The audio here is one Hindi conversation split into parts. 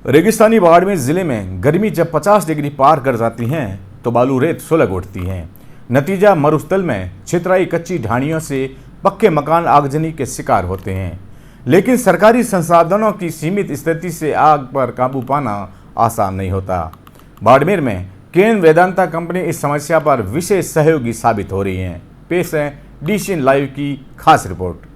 रेगिस्तानी बाड़मेर जिले में गर्मी जब 50 डिग्री पार कर जाती हैं तो बालू रेत सुलग उठती हैं। नतीजा मरुस्थल में छितराई कच्ची ढाणियों से पक्के मकान आगजनी के शिकार होते हैं। लेकिन सरकारी संसाधनों की सीमित स्थिति से आग पर काबू पाना आसान नहीं होता। बाड़मेर में केन वेदांता कंपनी इस समस्या पर विशेष सहयोगी साबित हो रही है। पेश है DCN लाइव की खास रिपोर्ट।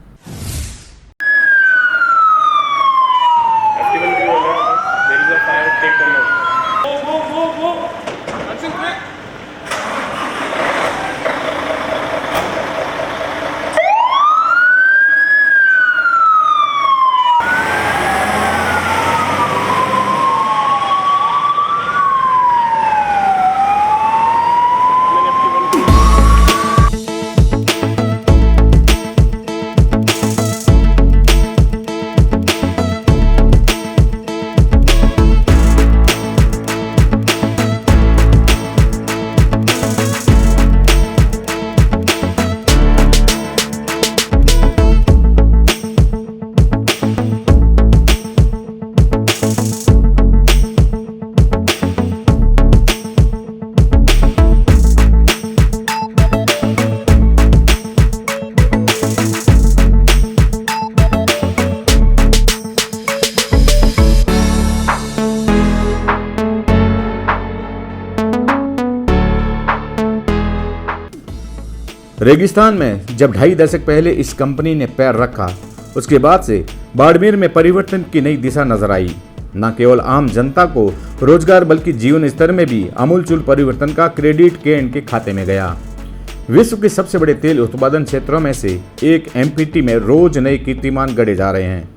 रेगिस्तान में जब 2.5 दशक पहले इस कंपनी ने पैर रखा, उसके बाद से बाड़मेर में परिवर्तन की नई दिशा नजर आई। न केवल आम जनता को रोजगार बल्कि जीवन स्तर में भी आमूलचूल परिवर्तन का क्रेडिट केन के खाते में गया। विश्व के सबसे बड़े तेल उत्पादन क्षेत्रों में से एक MPT में रोज नए कीर्तिमान गढ़े जा रहे हैं,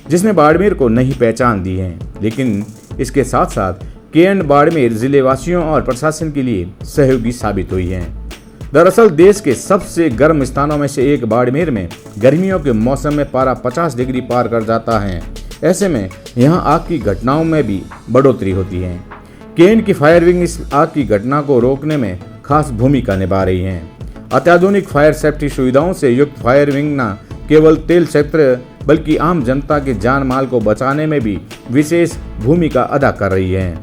जिसने बाड़मेर को नई पहचान दी है। लेकिन इसके साथ साथ केन बाड़मेर जिले वासियों और प्रशासन के लिए सहयोगी साबित हुई है। दरअसल देश के सबसे गर्म स्थानों में से एक बाड़मेर में गर्मियों के मौसम में पारा 50 डिग्री पार कर जाता है। ऐसे में यहाँ आग की घटनाओं में भी बढ़ोतरी होती है। केन की फायर विंग इस आग की घटना को रोकने में खास भूमिका निभा रही है। अत्याधुनिक फायर सेफ्टी सुविधाओं से युक्त फायर विंग न केवल तेल क्षेत्र बल्कि आम जनता के जान माल को बचाने में भी विशेष भूमिका अदा कर रही है।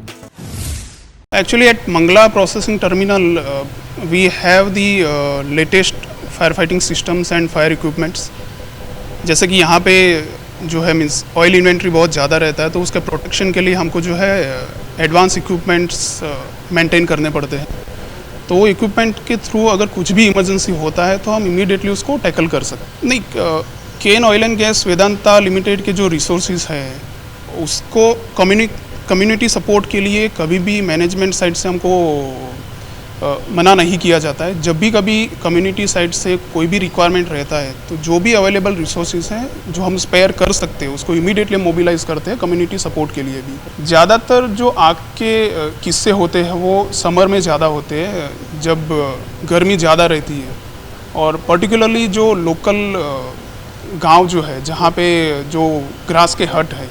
Actually, at Mangla Processing Terminal, we have the latest firefighting systems and fire equipments. जैसे कि यहाँ पे जो है मीन्स ऑयल इन्वेंट्री बहुत ज़्यादा रहता है, तो उसके प्रोटेक्शन के लिए हमको जो है एडवांस इक्विपमेंट्स मेंटेन करने पड़ते हैं। तो वो इक्विपमेंट के थ्रू अगर कुछ भी इमरजेंसी होता है तो हम इमीडिएटली उसको टैकल कर सकते। नहीं, Cairn oil and gas Vedanta limited के जो रिसोर्सेज है उसको कम्युनिटी सपोर्ट के लिए कभी भी मैनेजमेंट साइड से हमको मना नहीं किया जाता है। जब भी कभी कम्युनिटी साइड से कोई भी रिक्वायरमेंट रहता है तो जो भी अवेलेबल रिसोर्सेज हैं जो हम स्पेयर कर सकते हैं उसको इमीडिएटली मोबिलाइज करते हैं कम्युनिटी सपोर्ट के लिए भी। ज़्यादातर जो आग के किस्से होते हैं वो समर में ज़्यादा होते हैं, जब गर्मी ज़्यादा रहती है। और पर्टिकुलरली जो लोकल गाँव जो है जहाँ पे जो ग्रास के हट है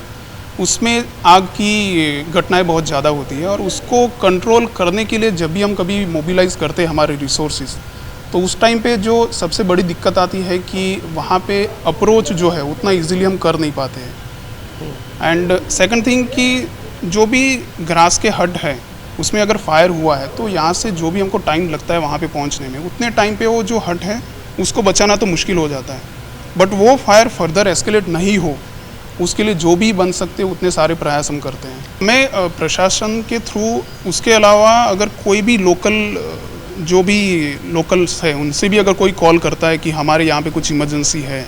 उसमें आग की घटनाएं बहुत ज़्यादा होती है, और उसको कंट्रोल करने के लिए जब भी हम कभी मोबिलाइज़ करते हैं हमारे रिसोर्सेज, तो उस टाइम पे जो सबसे बड़ी दिक्कत आती है कि वहाँ पे अप्रोच जो है उतना इजीली हम कर नहीं पाते हैं। एंड सेकंड थिंग कि जो भी ग्रास के हट है उसमें अगर फायर हुआ है तो यहाँ से जो भी हमको टाइम लगता है वहाँ पे पहुँचने में, उतने टाइम पे वो जो हट है उसको बचाना तो मुश्किल हो जाता है। बट वो फायर फर्दर एस्केलेट नहीं हो उसके लिए जो भी बन सकते हैं उतने सारे प्रयास हम करते हैं। मैं प्रशासन के थ्रू, उसके अलावा अगर कोई भी जो भी लोकल्स है उनसे भी अगर कोई कॉल करता है कि हमारे यहाँ पे कुछ इमरजेंसी है,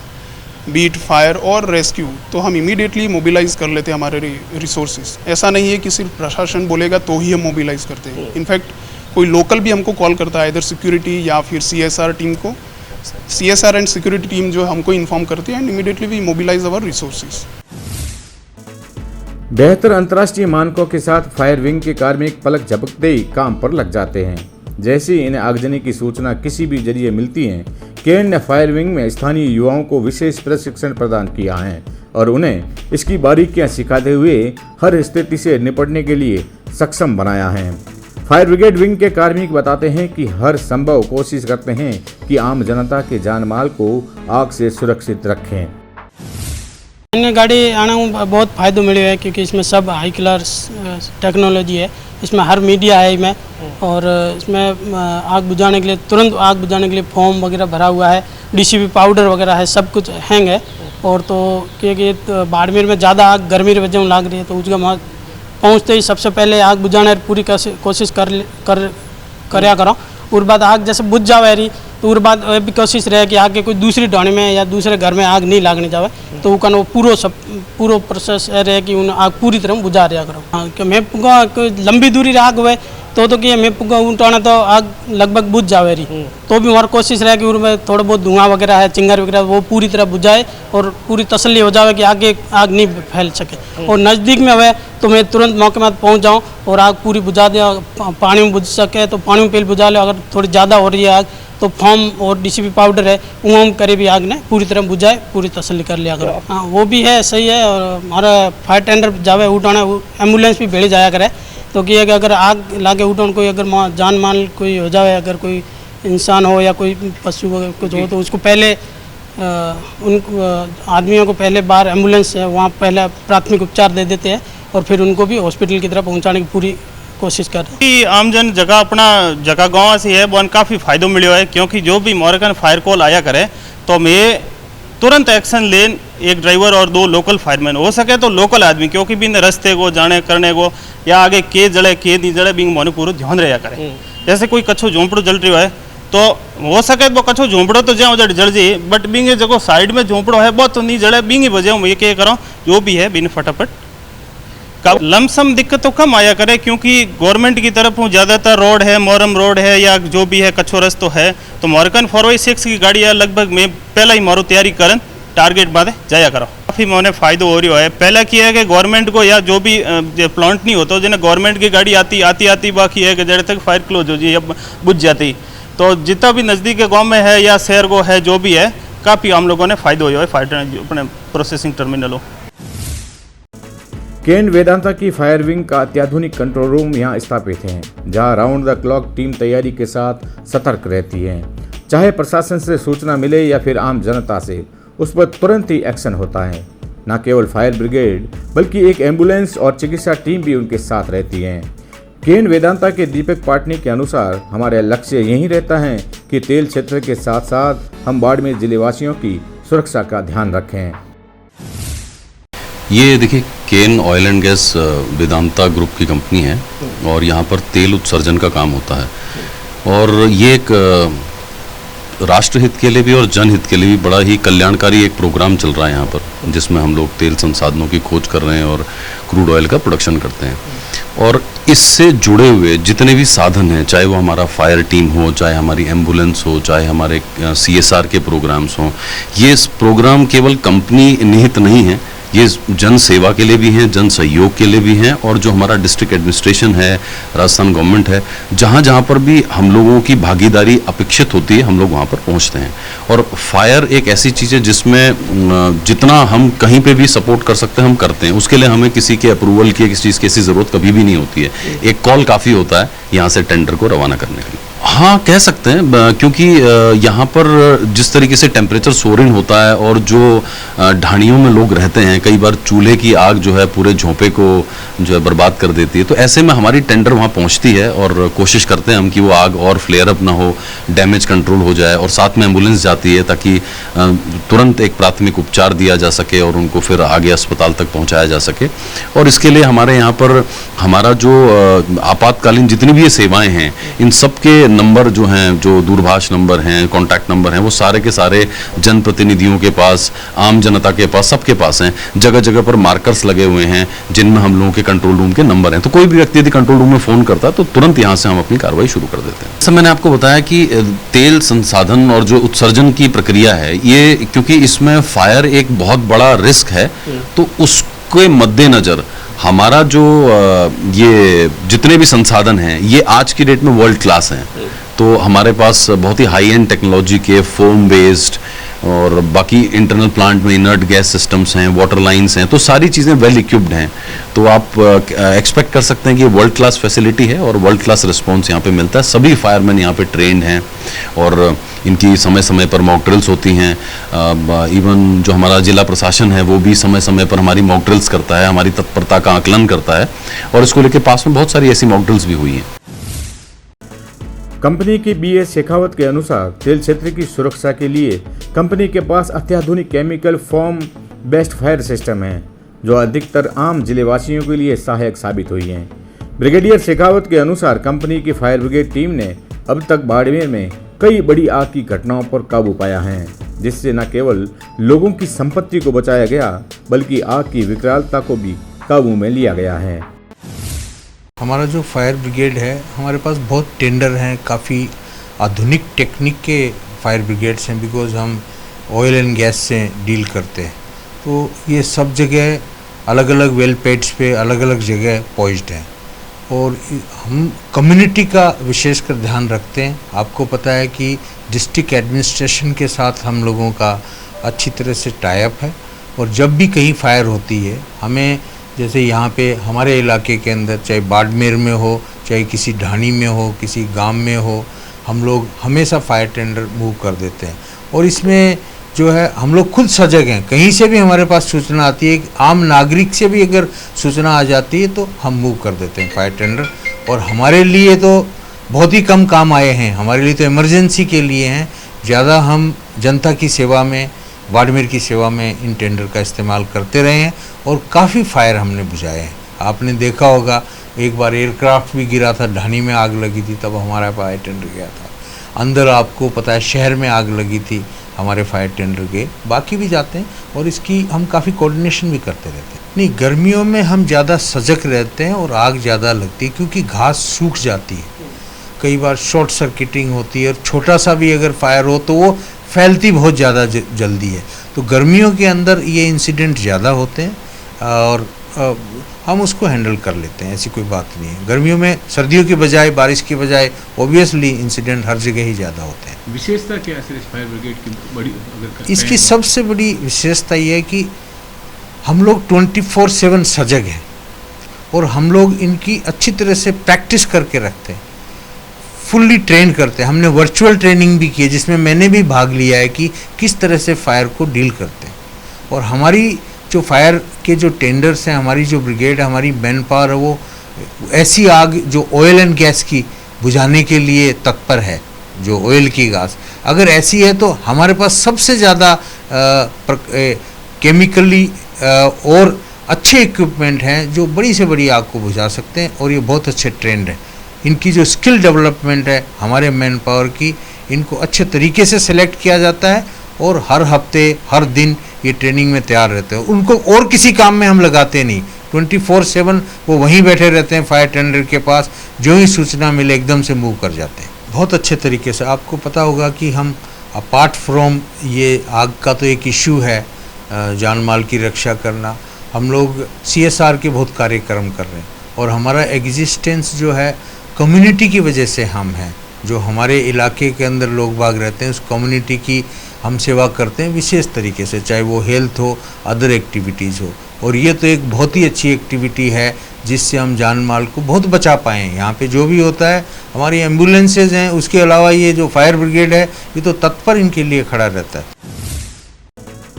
बीट फायर और रेस्क्यू, तो हम इमीडिएटली मोबिलाइज़ कर लेते हैं हमारे रिसोर्सेज। ऐसा नहीं है कि सिर्फ प्रशासन बोलेगा तो ही हम मोबिलाइज़ करते हैं। इनफैक्ट कोई लोकल भी हमको कॉल करता है, इधर सिक्योरिटी या फिर CSR टीम को, CSR एंड सिक्योरिटी टीम जो हमको इन्फॉर्म करती है and immediately we mobilise our resources. बेहतर अंतर्राष्ट्रीय मानकों के साथ फायर विंग के कार्मिक पलक झपकते ही काम पर लग जाते हैं। जैसे ही इन्हें आगजनी की सूचना किसी भी जरिए मिलती है, केन ने फायर विंग में स्थानीय युवाओं को विशेष प्रशिक्षण प्रदान किया है और उन्हें इसकी बारीकियां सिखाते हुए हर स्थिति से निपटने के लिए सक्षम बनाया है। फायर ब्रिगेड विंग के कार्मिक बताते हैं कि हर संभव कोशिश करते हैं कि आम जनता के जान माल को आग से सुरक्षित रखें। इन्हें गाड़ी आने में बहुत फ़ायदा मिले है क्योंकि इसमें सब हाई क्लास टेक्नोलॉजी है। इसमें हर मीडिया है में, और इसमें आग बुझाने के लिए, तुरंत आग बुझाने के लिए फोम वगैरह भरा हुआ है, डीसीपी पाउडर वगैरह है, सब कुछ हैंग है। और तो क्योंकि बाड़मेर में ज़्यादा आग गर्मी की वजह में लाग रही है, तो उसका वहाँ पहुँचते ही सबसे पहले आग बुझाने पूरी कोशिश करया करो। और बाद आग जैसे बुझ जावे रही तो उस बाद भी कोशिश रहे कि आगे कोई दूसरी ढाणी में या दूसरे घर में आग नहीं लागने जावे, तो वो पूरा प्रोसेस रहे कि उन आग पूरी तरह बुझा दिया करो। हाँ, कि मैं पुगा कोई लंबी दूरी आग हुए तो कि मैं पुगा उठाना तो आग लगभग बुझ जावे रही, तो भी हमारी कोशिश रहे कि उनमें थोड़ा बहुत धुआं वगैरह है, चिंगार वगैरह, वो पूरी तरह बुझाए और पूरी तसल्ली हो जाए कि आगे आग नहीं फैल सके। और नज़दीक में हुए तो मैं तुरंत मौके में पहुंच जाऊं और आग पूरी बुझा दिया। पानी में बुझ सके तो पानी में पहले बुझा लो, अगर थोड़ी ज़्यादा हो रही है आग तो फॉर्म और डीसीपी पाउडर है वो करे भी आग ने पूरी तरह बुझाए, पूरी तसल्ली कर लिया करो। हाँ, वो भी है, सही है। और हमारा फायर टेंडर जावे उठाना, एम्बुलेंस भी भेड़ी जाया करे, तो कि अगर आग लागे उठान कोई अगर जान माल कोई हो जाए, अगर कोई इंसान हो या कोई पशु कुछ हो, तो उसको पहले उन आदमियों को पहले बाहर एम्बुलेंस है वहाँ पहले प्राथमिक उपचार दे देते हैं और फिर उनको भी हॉस्पिटल की तरफ पहुँचाने की पूरी कोशिश कर रहे हैं। आमजन जगह अपना जगह गाँव से है वो काफ़ी फायदो मिलो है, क्योंकि जो भी मोरकन फायर कॉल आया करे तो मैं तुरंत एक्शन लेन एक ड्राइवर और 2 लोकल फायरमैन, हो सके तो लोकल आदमी, क्योंकि बिन रस्ते को जाने करने को या आगे के जड़े के नहीं जड़े बिंग मोने पूरा ध्यान रहा करे। जैसे कोई कच्छो झोंपड़ो जल रही है तो हो सके वो कच्छो झोंपड़ो तो ज्यादा उधर जल जाए, बट बिंगे जो साइड में झोंपड़ो है बहुत तो नहीं जड़े, बिंगी वजह मैं ये करो जो भी है बिन फटाफट का लमसम दिक्कत तो कम आया करे, क्योंकि गवर्नमेंट की तरफ ज़्यादातर रोड है, मोरम रोड है या जो भी है कच्छो रस्तो है, तो मोरकन 4x6 की गाड़ी है लगभग मैं पहला ही मारो तैयारी करन टारगेट बांधे जाया करो। काफ़ी मैंने फ़ायदो हो रहा है। पहला किया है कि गवर्नमेंट को या जो भी प्लांट नहीं होता जिन्हें गवर्नमेंट की गाड़ी आती बाकी है कि जब तक फायर क्लोज हो जाए बुझ जाती, तो जितना भी नज़दीक के गाँव में है या शहर को है जो भी है, काफ़ी हम लोगों ने फ़ायदा हुआ है फायर अपने प्रोसेसिंग टर्मिनलों। केन वेदांता की फायर विंग का अत्याधुनिक कंट्रोल रूम यहाँ स्थापित है, जहाँ राउंड द क्लॉक टीम तैयारी के साथ सतर्क रहती है। चाहे प्रशासन से सूचना मिले या फिर आम जनता से, उस पर तुरंत ही एक्शन होता है। न केवल फायर ब्रिगेड बल्कि एक एम्बुलेंस और चिकित्सा टीम भी उनके साथ रहती है। केन वेदांता के दीपक पाटनी के अनुसार हमारा लक्ष्य यही रहता है कि तेल क्षेत्र के साथ साथ हम बाड़मेर जिलेवासियों की सुरक्षा का ध्यान रखें। ये देखिए Cairn oil and gas Vedanta group की कंपनी है और यहाँ पर तेल उत्सर्जन का काम होता है, और ये एक राष्ट्रहित के लिए भी और जनहित के लिए भी बड़ा ही कल्याणकारी एक प्रोग्राम चल रहा है यहाँ पर, जिसमें हम लोग तेल संसाधनों की खोज कर रहे हैं और क्रूड ऑयल का प्रोडक्शन करते हैं। और इससे जुड़े हुए जितने भी साधन हैं, चाहे वो हमारा फायर टीम हो, चाहे हमारी एम्बुलेंस हो, चाहे हमारे CSR के प्रोग्राम्स हों, ये प्रोग्राम केवल कंपनी निहित नहीं है, ये जन सेवा के लिए भी हैं, जन सहयोग के लिए भी हैं, और जो हमारा डिस्ट्रिक्ट एडमिनिस्ट्रेशन है, राजस्थान गवर्नमेंट है, जहाँ जहाँ पर भी हम लोगों की भागीदारी अपेक्षित होती है हम लोग वहाँ पर पहुँचते हैं। और फायर एक ऐसी चीज़ है जिसमें जितना हम कहीं पे भी सपोर्ट कर सकते हैं हम करते हैं, उसके लिए हमें किसी के अप्रूवल की किसी चीज़ की ऐसी ज़रूरत कभी भी नहीं होती है। एक कॉल काफ़ी होता है यहाँ से टेंडर को रवाना करने के लिए। हाँ, कह सकते हैं, क्योंकि यहाँ पर जिस तरीके से टेम्परेचर सोरिंग होता है और जो ढाणियों में लोग रहते हैं, कई बार चूल्हे की आग जो है पूरे झोंपे को जो है बर्बाद कर देती है, तो ऐसे में हमारी टेंडर वहाँ पहुँचती है और कोशिश करते हैं हम कि वो आग और फ्लेयर अप ना हो, डैमेज कंट्रोल हो जाए, और साथ में एम्बुलेंस जाती है ताकि तुरंत एक प्राथमिक उपचार दिया जा सके और उनको फिर आगे अस्पताल तक पहुँचाया जा सके। और इसके लिए हमारे यहाँ पर हमारा जो आपातकालीन जितनी भी ये सेवाएँ हैं, इन सब के नंबर जो हैं, जो दूरभाष नंबर हैं, कॉन्टैक्ट नंबर हैं, वो सारे के सारे जनप्रतिनिधियों के पास, आम जनता के पास, सबके पास हैं। जगह जगह पर मार्कर्स लगे हुए हैं जिनमें हम लोगों के कंट्रोल रूम के नंबर हैं, तो कोई भी व्यक्ति यदि कंट्रोल रूम में फ़ोन करता है तो तुरंत यहाँ से हम अपनी कार्रवाई शुरू कर देते हैं। जैसे मैंने आपको बताया कि तेल संसाधन और जो उत्सर्जन की प्रक्रिया है, ये क्योंकि इसमें फायर एक बहुत बड़ा रिस्क है, तो उसके मद्देनज़र हमारा जो ये जितने भी संसाधन हैं ये आज की डेट में वर्ल्ड क्लास हैं। तो हमारे पास बहुत ही हाई एंड टेक्नोलॉजी के फोम बेस्ड और बाकी इंटरनल प्लांट में इनर्ट गैस सिस्टम्स हैं, वाटर लाइंस हैं, तो सारी चीज़ें वेल इक्विप्ड हैं। तो आप एक्सपेक्ट कर सकते हैं कि वर्ल्ड क्लास फैसिलिटी है और वर्ल्ड क्लास रिस्पॉन्स यहाँ पे मिलता है। सभी फायरमैन यहाँ पे ट्रेंड हैं और इनकी समय समय पर मॉक ड्रिल्स होती हैं। इवन जो हमारा जिला प्रशासन है वो भी समय समय पर हमारी मॉक ड्रिल्स करता है, हमारी तत्परता का आकलन करता है, और इसको लेकर पास में बहुत सारी ऐसी मॉक ड्रिल्स भी हुई हैं। कंपनी की बीएस शेखावत के अनुसार तेल क्षेत्र की सुरक्षा के लिए कंपनी के पास अत्याधुनिक chemical form based fire system है, जो अधिकतर आम जिलेवासियों के लिए सहायक साबित हुई हैं। ब्रिगेडियर शेखावत के अनुसार कंपनी की फायर ब्रिगेड टीम ने अब तक बाड़मेर में कई बड़ी आग की घटनाओं पर काबू पाया है, जिससे न केवल लोगों की संपत्ति को बचाया गया बल्कि आग की विकरालता को भी काबू में लिया गया है। हमारा जो फायर ब्रिगेड है, हमारे पास बहुत टेंडर हैं, काफ़ी आधुनिक टेक्निक के फायर ब्रिगेड्स हैं, बिकॉज हम ऑयल एंड गैस से डील करते हैं। तो ये सब जगह अलग अलग वेल पेड्स पे अलग अलग जगह पॉइज्ड हैं और हम कम्युनिटी का विशेषकर ध्यान रखते हैं। आपको पता है कि डिस्ट्रिक्ट एडमिनिस्ट्रेशन के साथ हम लोगों का अच्छी तरह से टाई अप है और जब भी कहीं फायर होती है, हमें जैसे यहाँ पे हमारे इलाके के अंदर चाहे बाड़मेर में हो, चाहे किसी ढाणी में हो, किसी गांव में हो, हम लोग हमेशा फायर टेंडर मूव कर देते हैं। और इसमें जो है हम लोग खुद सजग हैं, कहीं से भी हमारे पास सूचना आती है, आम नागरिक से भी अगर सूचना आ जाती है तो हम मूव कर देते हैं फायर टेंडर। और हमारे लिए तो बहुत ही कम काम आए हैं, हमारे लिए तो इमरजेंसी के लिए हैं, ज़्यादा हम जनता की सेवा में, बाड़मेर की सेवा में इन टेंडर का इस्तेमाल करते रहे हैं और काफ़ी फायर हमने बुझाए हैं। आपने देखा होगा एक बार एयरक्राफ्ट भी गिरा था, ढाणी में आग लगी थी, तब हमारा फायर टेंडर गया था। अंदर आपको पता है शहर में आग लगी थी, हमारे फायर टेंडर गए, बाकी भी जाते हैं और इसकी हम काफ़ी कोऑर्डिनेशन भी करते रहते हैं। नहीं, गर्मियों में हम ज़्यादा सजग रहते हैं और आग ज़्यादा लगती है क्योंकि घास सूख जाती है, कई बार शॉर्ट सर्किटिंग होती है और छोटा सा भी अगर फायर हो तो वो फैलती बहुत ज़्यादा जल्दी है। तो गर्मियों के अंदर ये इंसिडेंट ज़्यादा होते हैं और हम उसको हैंडल कर लेते हैं, ऐसी कोई बात नहीं है। गर्मियों में सर्दियों की बजाय, बारिश की बजाय ऑब्वियसली इंसिडेंट हर जगह ही ज़्यादा होते हैं। विशेषता क्या है इस फायर ब्रिगेड की बड़ी, अगर इसकी सबसे बड़ी विशेषता ये है कि हम लोग 24/7 सजग हैं और हम लोग इनकी अच्छी तरह से प्रैक्टिस करके रखते हैं, फुल्ली ट्रेन करते हैं। हमने वर्चुअल ट्रेनिंग भी की है जिसमें मैंने भी भाग लिया है कि किस तरह से फायर को डील करते हैं। और हमारी जो फायर के जो टेंडर्स हैं, हमारी जो ब्रिगेड है, हमारी मैन पावर है, वो ऐसी आग जो ऑयल एंड गैस की बुझाने के लिए तत्पर है, जो ऑयल की गैस अगर ऐसी है तो हमारे पास सबसे ज़्यादा केमिकली और अच्छे इक्विपमेंट हैं जो बड़ी से बड़ी आग को बुझा सकते हैं और ये बहुत अच्छे ट्रेंड है। इनकी जो स्किल डेवलपमेंट है हमारे मैन पावर की, इनको अच्छे तरीके से सेलेक्ट किया जाता है और हर हफ्ते हर दिन ये ट्रेनिंग में तैयार रहते हैं। उनको और किसी काम में हम लगाते नहीं, 24/7 वो वहीं बैठे रहते हैं फायर टेंडर के पास, जो ही सूचना मिले एकदम से मूव कर जाते हैं बहुत अच्छे तरीके से। आपको पता होगा कि हम अपार्ट फ्रॉम ये आग का तो एक इशू है जान माल की रक्षा करना, हम लोग CSR के बहुत कार्यक्रम कर रहे हैं और हमारा एग्जिस्टेंस जो है कम्युनिटी की वजह से हम हैं। जो हमारे इलाके के अंदर लोग बाग रहते हैं उस कम्युनिटी की हम सेवा करते हैं विशेष तरीके से, चाहे वो हेल्थ हो, अदर एक्टिविटीज़ हो। और ये तो एक बहुत ही अच्छी एक्टिविटी है जिससे हम जान माल को बहुत बचा पाए हैं। यहाँ पे जो भी होता है, हमारी एम्बुलेंसेज हैं, उसके अलावा ये जो फायर ब्रिगेड है ये तो तत्पर इनके लिए खड़ा रहता है।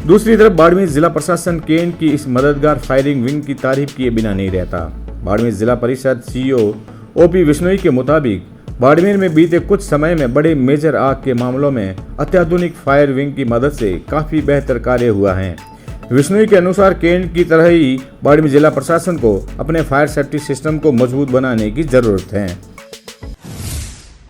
दूसरी तरफ बाड़मेर जिला प्रशासन केंट की इस मददगार फायरिंग विंग की तारीफ किए बिना नहीं रहता। बाड़मेर जिला परिषद CEO OP विश्नोई के मुताबिक बाड़मेर में बीते कुछ समय में बड़े मेजर आग के मामलों में अत्याधुनिक फायर विंग की मदद से काफी बेहतर कार्य हुआ है। विश्नोई के अनुसार केंट की तरह ही बाड़मेर जिला प्रशासन को अपने फायर सेफ्टी सिस्टम को मजबूत बनाने की जरूरत है।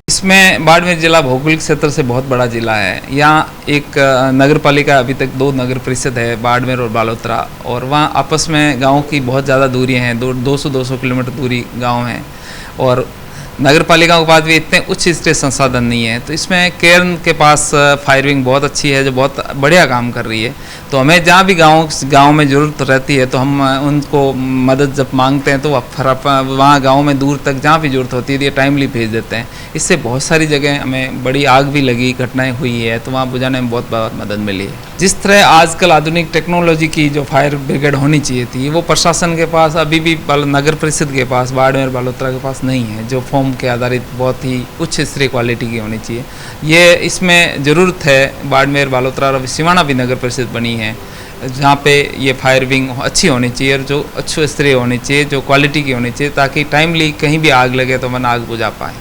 इसमें बाड़मेर जिला भौगोलिक क्षेत्र से बहुत बड़ा जिला है। यहाँ एक नगर पालिका, अभी तक 2 नगर परिषद है, बाड़मेर और बालोतरा, और वहाँ आपस में गाँव की बहुत ज़्यादा दूरी हैं, 200 किलोमीटर दूरी गाँव हैं। और नगर पालिका के पास भी इतने उच्च स्तरीय संसाधन नहीं है। तो इसमें केयर्न के पास फायर विंग बहुत अच्छी है जो बहुत बढ़िया काम कर रही है। तो हमें जहाँ भी गांव में ज़रूरत रहती है तो हम उनको मदद जब मांगते हैं तो वहाँ गांव में दूर तक जहाँ भी ज़रूरत होती है ये टाइमली भेज देते हैं। इससे बहुत सारी जगह हमें बड़ी आग भी लगी, घटनाएं हुई है तो वहाँ बुझाने में बहुत मदद मिली है। जिस तरह आजकल आधुनिक टेक्नोलॉजी की जो फायर ब्रिगेड होनी चाहिए थी वो प्रशासन के पास अभी भी नगर परिषद के पास, बाड़मेर बालोतरा के पास नहीं है, जो फॉर्म के आधारित बहुत ही उच्च स्तरीय क्वालिटी की होनी चाहिए। ये इसमें ज़रूरत है। बाड़मेर बालोतरा और सिवाना भी नगर परिषद बनी है जहाँ पे ये फायर विंग अच्छी होनी चाहिए और जो अच्छे स्तरीय होनी चाहिए, जो क्वालिटी की होनी चाहिए, ताकि टाइमली कहीं भी आग लगे तो मन आग बुझा पाए।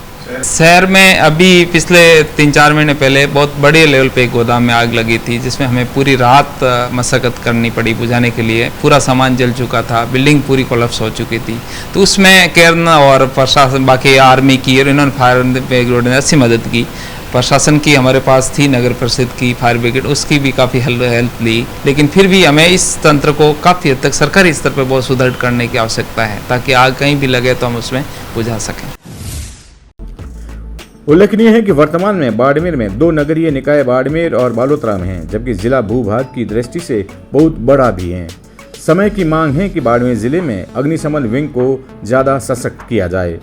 शहर में अभी पिछले 3-4 महीने पहले बहुत बड़े लेवल पे एक गोदाम में आग लगी थी जिसमें हमें पूरी रात मशक्कत करनी पड़ी बुझाने के लिए। पूरा सामान जल चुका था, बिल्डिंग पूरी कोलैप्स हो चुकी थी। तो उसमें केयर्न और प्रशासन, बाकी आर्मी की और इन्होंने फायर ब्रिगेड ने अच्छी मदद की। प्रशासन की हमारे पास थी नगर परिषद की फायर ब्रिगेड, उसकी भी काफ़ी हेल्प ली। लेकिन फिर भी हमें इस तंत्र को काफ़ी हद तक सरकारी स्तर पर बहुत सुदृढ़ करने की आवश्यकता है ताकि आग कहीं भी लगे तो हम उसमें बुझा सकें। उल्लेखनीय है कि वर्तमान में बाड़मेर में 2 नगरीय निकाय बाड़मेर और बालोतरा में हैं, जबकि जिला भूभाग की दृष्टि से बहुत बड़ा भी है। समय की मांग है कि बाड़मेर जिले में अग्निशमन विंग को ज़्यादा सशक्त किया जाए।